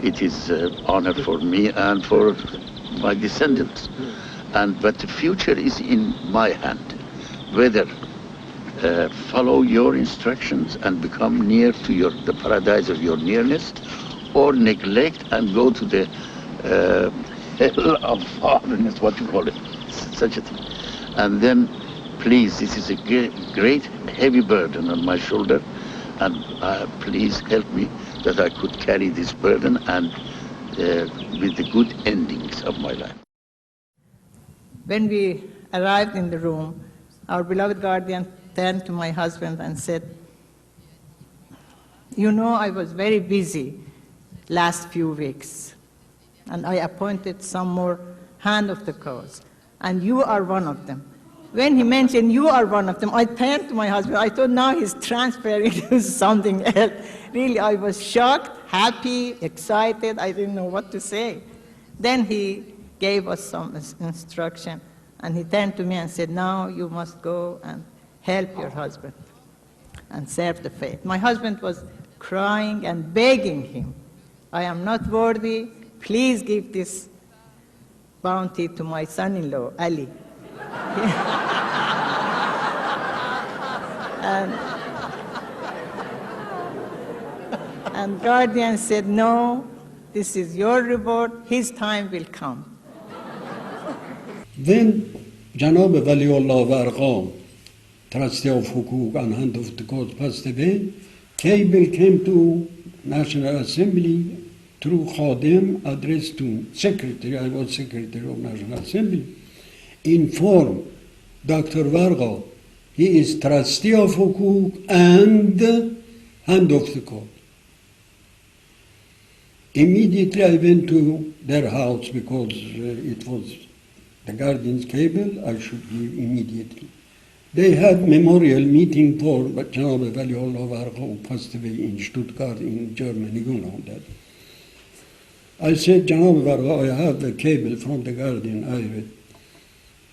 It is honor for me and for my descendants. But the future is in my hand. Whether follow your instructions and become near to the paradise of your nearness, or neglect and go to the hell of foreignness, what you call it, such a thing. And then, please, this is a great heavy burden on my shoulder, and please help me that I could carry this burden and with the good endings of my life. When we arrived in the room, our beloved guardian turned to my husband and said, "You know, I was very busy last few weeks, and I appointed some more hand of the cause, and you are one of them." When he mentioned you are one of them, I turned to my husband. I thought now he's transferring to something else. Really, I was shocked, happy, excited. I didn't know what to say. Then he gave us some instruction, and he turned to me and said, "Now you must go and help your husband and serve the faith." My husband was crying and begging him, "I am not worthy. Please give this bounty to my son-in-law, Ali." And guardian said, "No, this is your reward. His time will come." Then Janab Waliullah of Arqam, trustee of Hukuk and hand of the court, passed away. Cable came to National Assembly through Khadim, addressed to secretary. I was secretary of National Assembly. Inform Dr. Varga, he is trustee of Hukuk and hand of the court. Immediately I went to their house because it was the guardian's cable. I should give immediately. They had memorial meeting for Janab Waliullah Varga, who passed away in Stuttgart in Germany. You know that. I said, "Janab Varga, I have the cable from the guardian. I read.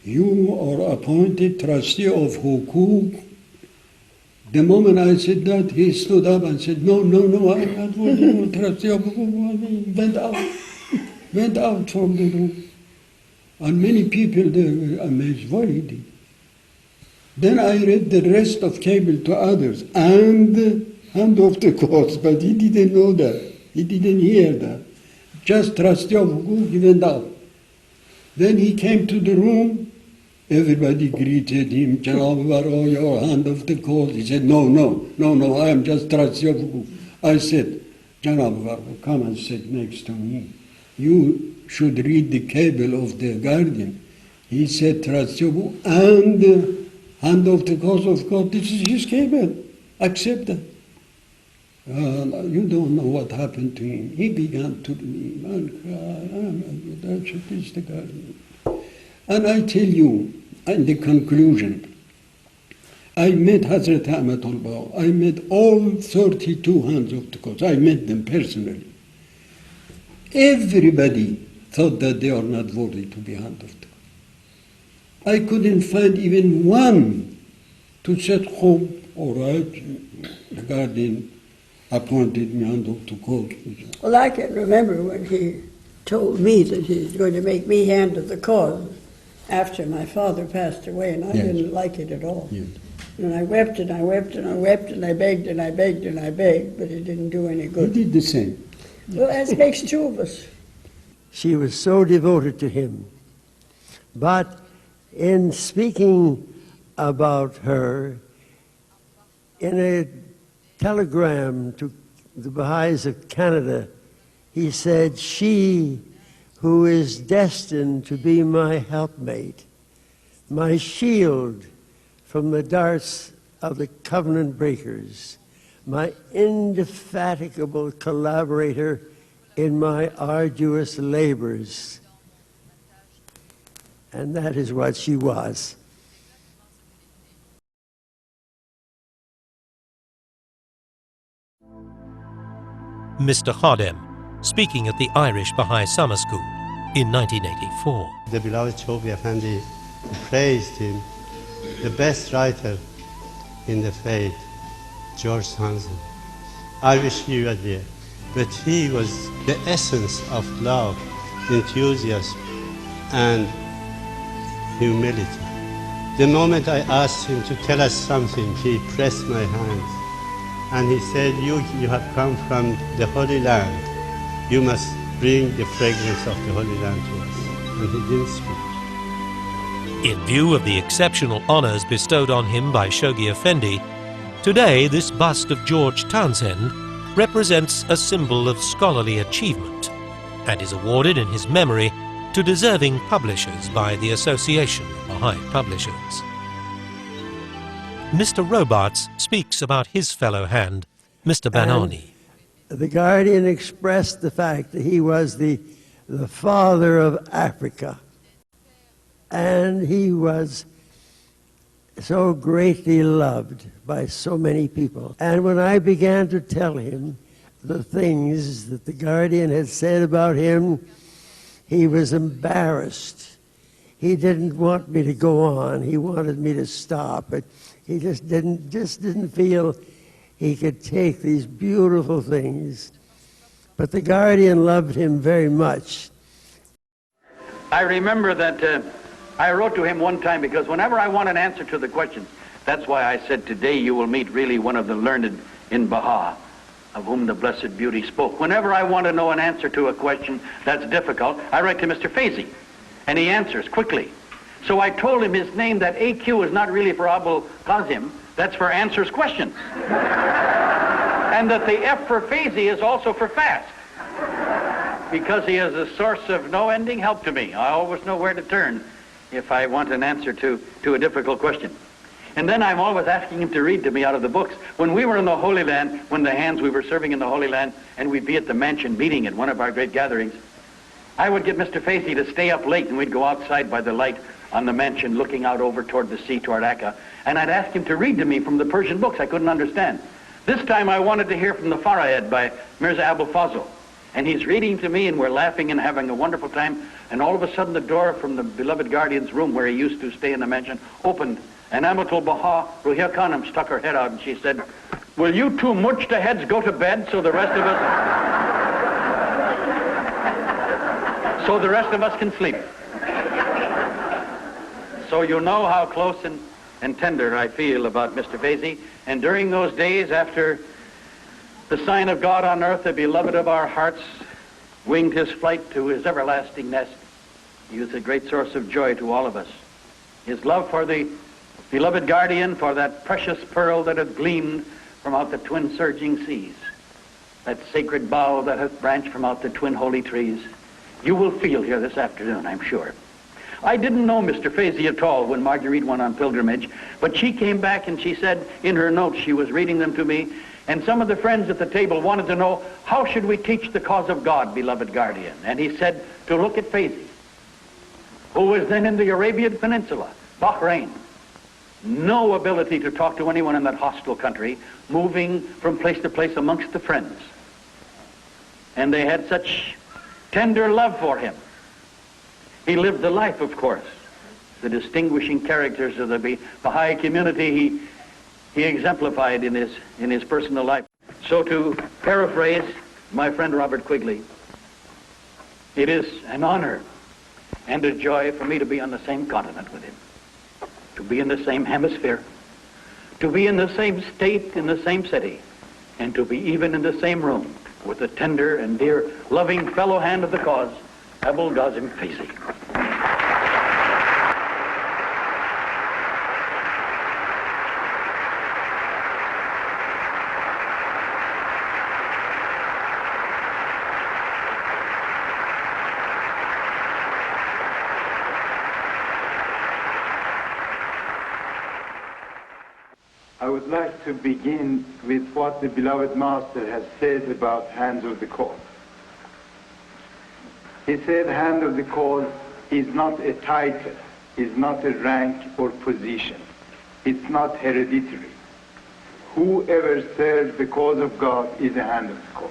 You are appointed trustee of Hukuk." The moment I said that, he stood up and said, no, I'm not trustee of Hukuk. He went out from the room. And many people, they were amazed. Why he did? Then I read the rest of cable to others and hand of the courts, but he didn't know that. He didn't hear that. Just trustee of Hukuk, he went out. Then he came to the room. Everybody greeted him, "Janab Varga, your hand of the court." He said, no, I am just trustee of Hukuk. I said, "Janab Varga, come and sit next to me. You should read the cable of the guardian." He said, "Trustee of Hukuk and hand of the cause of God, this is his cable. Accept that." You don't know what happened to him. He began to leave and cry. That's it is the guardian. And I tell you, in the conclusion, I met Hazrat Ahmadullah. I met all 32 hands of the cause. I met them personally. Everybody thought that they are not worthy to be hand of the cause. I couldn't find even one to say, "Oh, all right, the guardian appointed me hand of the cause." Well, I can remember when he told me that he was going to make me hand of the cause after my father passed away, and I didn't like it at all. Yes. And I wept and I wept and I wept and I begged and I begged and I begged, but it didn't do any good. He did the same. Well, that makes two of us. She was so devoted to him. But in speaking about her, in a telegram to the Baha'is of Canada, he said, "She who is destined to be my helpmate, my shield from the darts of the covenant breakers, my indefatigable collaborator in my arduous labors." And that is what she was. Mr. Khadim, speaking at the Irish Baha'i Summer School in 1984. The beloved Chobi Effendi praised him, the best writer in the faith, George Hansen. I wish you a dear. but he was the essence of love, enthusiasm, and humility. The moment I asked him to tell us something, he pressed my hands and he said, you have come from the Holy Land. You must bring the fragrance of the Holy Land to us. And he didn't speak. In view of the exceptional honours bestowed on him by Shoghi Effendi, today this bust of George Townsend represents a symbol of scholarly achievement and is awarded in his memory to deserving publishers by the Association of Baha'i Publishers. Mr. Robarts speaks about his fellow hand, Mr. Banani. The Guardian expressed the fact that he was the father of Africa, and he was so greatly loved by so many people. And when I began to tell him the things that the Guardian had said about him, he was embarrassed. He didn't want me to go on. He wanted me to stop, but he just didn't feel he could take these beautiful things. But the Guardian loved him very much. I remember that I wrote to him one time because whenever I want an answer to the questions, that's why I said today you will meet really one of the learned in Baha, of whom the Blessed Beauty spoke. Whenever I want to know an answer to a question that's difficult, I write to Mr. Faizi, and he answers quickly. So I told him his name, that AQ is not really for Abul Qasim, that's for answers questions. And that the F for Faizi is also for fast, because he is a source of no ending help to me. I always know where to turn if I want an answer to a difficult question. And then I'm always asking him to read to me out of the books. When we were in the Holy Land, when the hands we were serving in the Holy Land, and we'd be at the mansion meeting at one of our great gatherings, I would get Mr. Faizi to stay up late, and we'd go outside by the light on the mansion looking out over toward the sea, toward Akka, and I'd ask him to read to me from the Persian books I couldn't understand. This time I wanted to hear from the Farayed by Mirza Abul Fazl. And he's reading to me, and we're laughing and having a wonderful time, and all of a sudden the door from the beloved Guardian's room where he used to stay in the mansion opened, and Amatul Baha, Ruhia Khanum, stuck her head out, and she said, "Will you two mujtahids go to bed so the rest of us can sleep?" So you know how close and tender I feel about Mr. Faizi. And during those days after the sign of God on earth, the beloved of our hearts, winged his flight to his everlasting nest, he was a great source of joy to all of us. His love for the beloved Guardian, for that precious pearl that hath gleamed from out the twin surging seas, that sacred bough that hath branched from out the twin holy trees, you will feel here this afternoon, I'm sure. I didn't know Mr. Faizi at all when Marguerite went on pilgrimage, but she came back and she said in her notes, she was reading them to me, and some of the friends at the table wanted to know, how should we teach the cause of God, beloved Guardian? And he said to look at Faizi, who was then in the Arabian Peninsula, Bahrain. No ability to talk to anyone in that hostile country, moving from place to place amongst the friends. And they had such tender love for him. He lived the life, of course. The distinguishing characters of the Baha'i community he exemplified in his personal life. So to paraphrase my friend Robert Quigley, it is an honor and a joy for me to be on the same continent with him, to be in the same hemisphere, to be in the same state, in the same city, and to be even in the same room with the tender and dear, loving fellow hand of the cause, Abul Qasim Faizi. I would like to begin with what the beloved Master has said about Hands of the Cause. He said Hand of the Cause is not a title, is not a rank or position. It's not hereditary. Whoever serves the cause of God is a Hand of the Cause.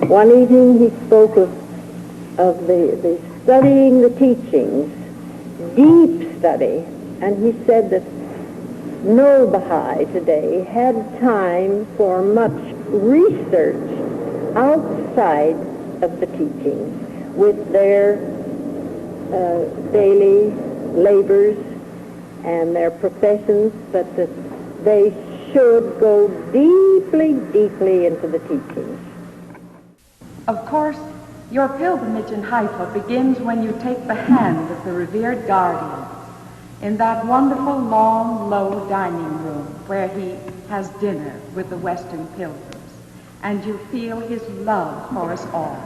One evening he spoke of the studying the teachings, deep study, and he said that no Baha'i today had time for much research outside of the teachings with their daily labors and their professions, but that they should go deeply, deeply into the teachings. Of course, your pilgrimage in Haifa begins when you take the hand of the revered guardian in that wonderful, long, low dining room where he has dinner with the Western pilgrims, and you feel his love for us all.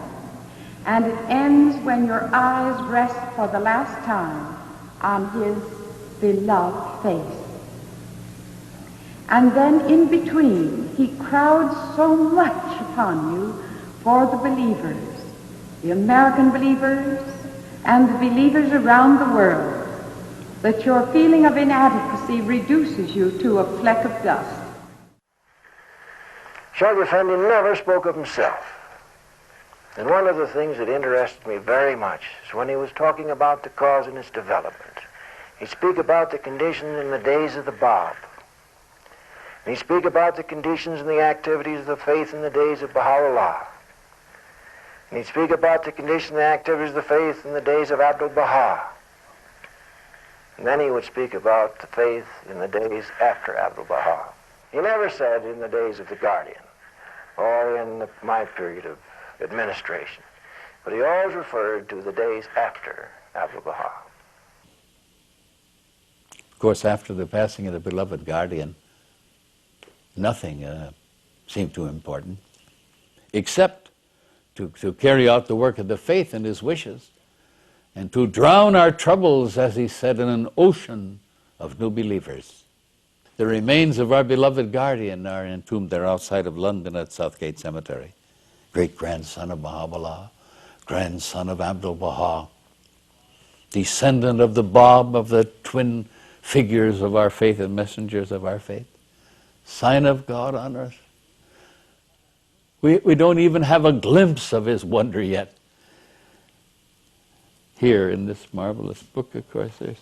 And it ends when your eyes rest for the last time on his beloved face. And then in between, he crowds so much upon you for the believers, the American believers, and the believers around the world, that your feeling of inadequacy reduces you to a fleck of dust. Shoghi Effendi never spoke of himself. And one of the things that interested me very much is when he was talking about the cause and its development. He'd speak about the conditions in the days of the Bab. And he'd speak about the conditions and the activities of the faith in the days of Baha'u'llah. And he'd speak about the conditions and the activities of the faith in the days of Abdul-Baha. And then he would speak about the faith in the days after Abdul-Baha. He never said in the days of the Guardian or in my period of administration, but he always referred to the days after Abdul-Baha. Of course, after the passing of the beloved Guardian, nothing seemed too important, except to carry out the work of the faith and his wishes, and to drown our troubles, as he said, in an ocean of new believers. The remains of our beloved Guardian are entombed there outside of London at Southgate Cemetery. Great-grandson of Baha'u'llah, grandson of Abdul-Baha, descendant of the Bab, of the twin figures of our faith and messengers of our faith, sign of God on earth. We don't even have a glimpse of his wonder yet. Here in this marvelous book, of course, there's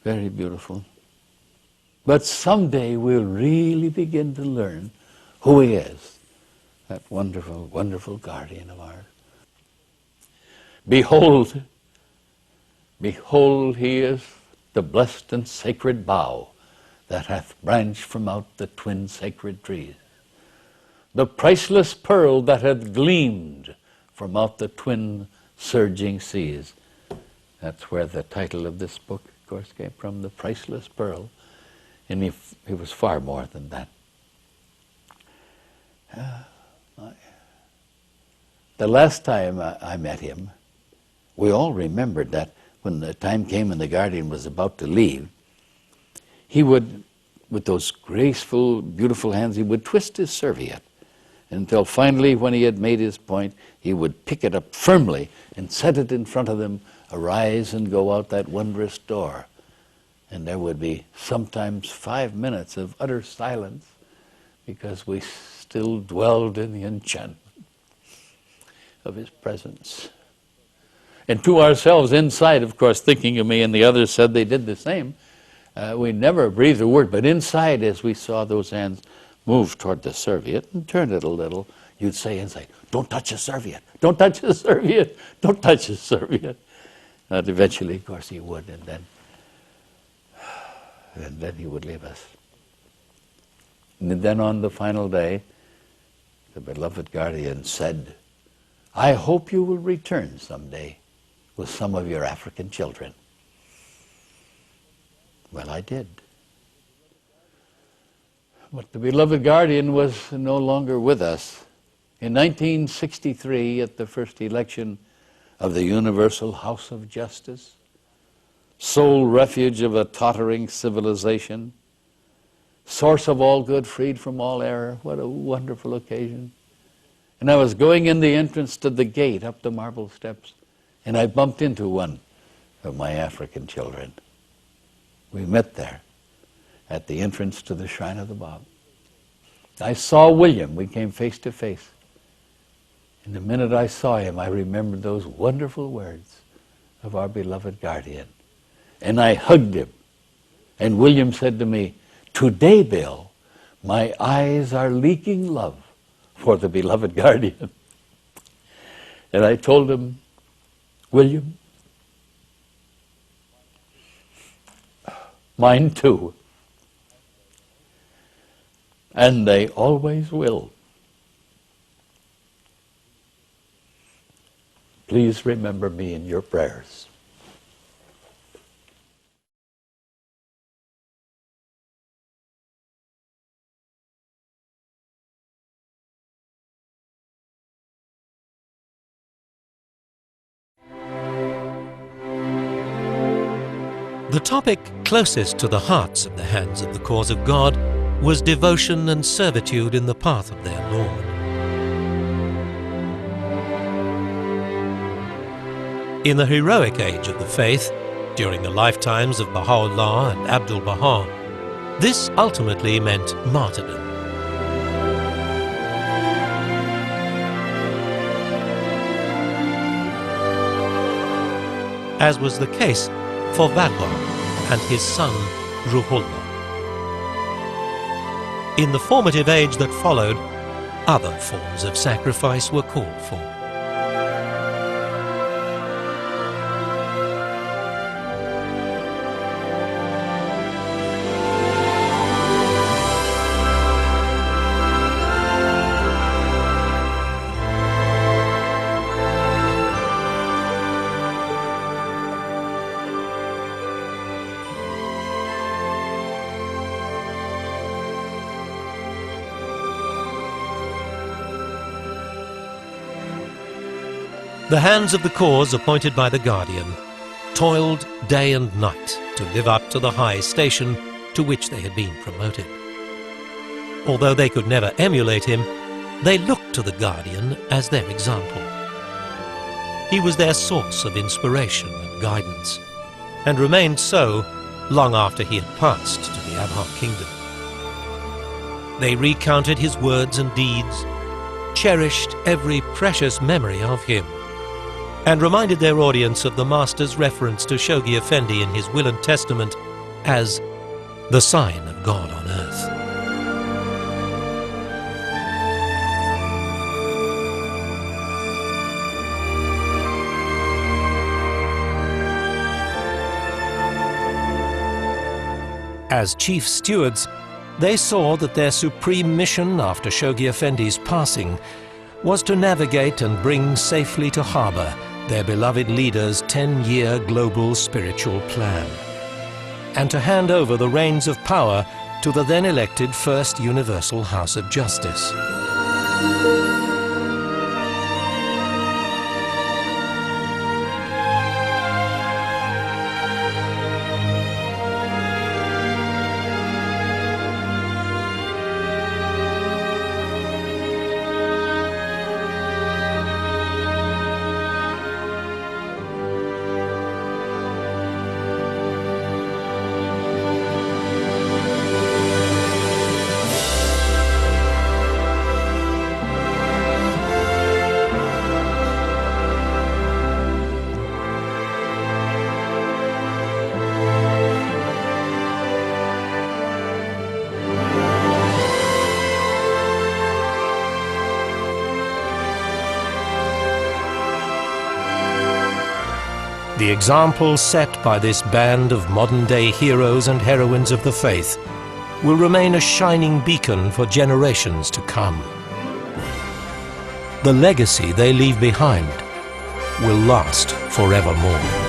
very beautiful. But someday we'll really begin to learn who he is, that wonderful, wonderful guardian of ours. Behold, behold, he is the blessed and sacred bough that hath branched from out the twin sacred trees, the priceless pearl that hath gleamed from out the twin surging seas. That's where the title of this book, of course, came from, The Priceless Pearl. And he was far more than that. The last time I met him, we all remembered that when the time came and the Guardian was about to leave, he would, with those graceful, beautiful hands, he would twist his serviette until finally, when he had made his point, he would pick it up firmly and set it in front of them, arise and go out that wondrous door. And there would be sometimes 5 minutes of utter silence because we still dwelled in the enchantment of his presence. And to ourselves inside, of course, thinking of me, and the others said they did the same, we never breathed a word, but inside, as we saw those hands move toward the serviette and turn it a little, you'd say inside, don't touch the serviette, don't touch the serviette, don't touch the serviette. And eventually, of course, he would, and then he would leave us. And then on the final day, the beloved Guardian said, I hope you will return someday with some of your African children. Well, I did. But the beloved Guardian was no longer with us. In 1963, at the first election of the Universal House of Justice, sole refuge of a tottering civilization, source of all good, freed from all error. What a wonderful occasion. And I was going in the entrance to the gate up the marble steps, and I bumped into one of my African children. We met there at the entrance to the Shrine of the Bab. I saw William. We came face to face. And the minute I saw him, I remembered those wonderful words of our beloved Guardian. And I hugged him. And William said to me, "Today, Bill, my eyes are leaking love for the beloved guardian." And I told him, "William, mine too. And they always will. Please remember me in your prayers." The topic closest to the hearts of the Hands of the Cause of God was devotion and servitude in the path of their Lord. In the heroic age of the faith, during the lifetimes of Baha'u'llah and Abdul-Baha, this ultimately meant martyrdom. As was the case for Vadwa and his son Ruhullah. In the formative age that followed, other forms of sacrifice were called for. The Hands of the Cause appointed by the Guardian toiled day and night to live up to the high station to which they had been promoted. Although they could never emulate him, they looked to the Guardian as their example. He was their source of inspiration and guidance, and remained so long after he had passed to the Abha kingdom. They recounted his words and deeds, cherished every precious memory of him, and reminded their audience of the Master's reference to Shoghi Effendi in his will and testament as the sign of God on earth. As chief stewards, they saw that their supreme mission after Shoghi Effendi's passing was to navigate and bring safely to harbour their beloved leader's 10-year global spiritual plan, and to hand over the reins of power to the then-elected First Universal House of Justice. The example set by this band of modern-day heroes and heroines of the faith will remain a shining beacon for generations to come. The legacy they leave behind will last forevermore.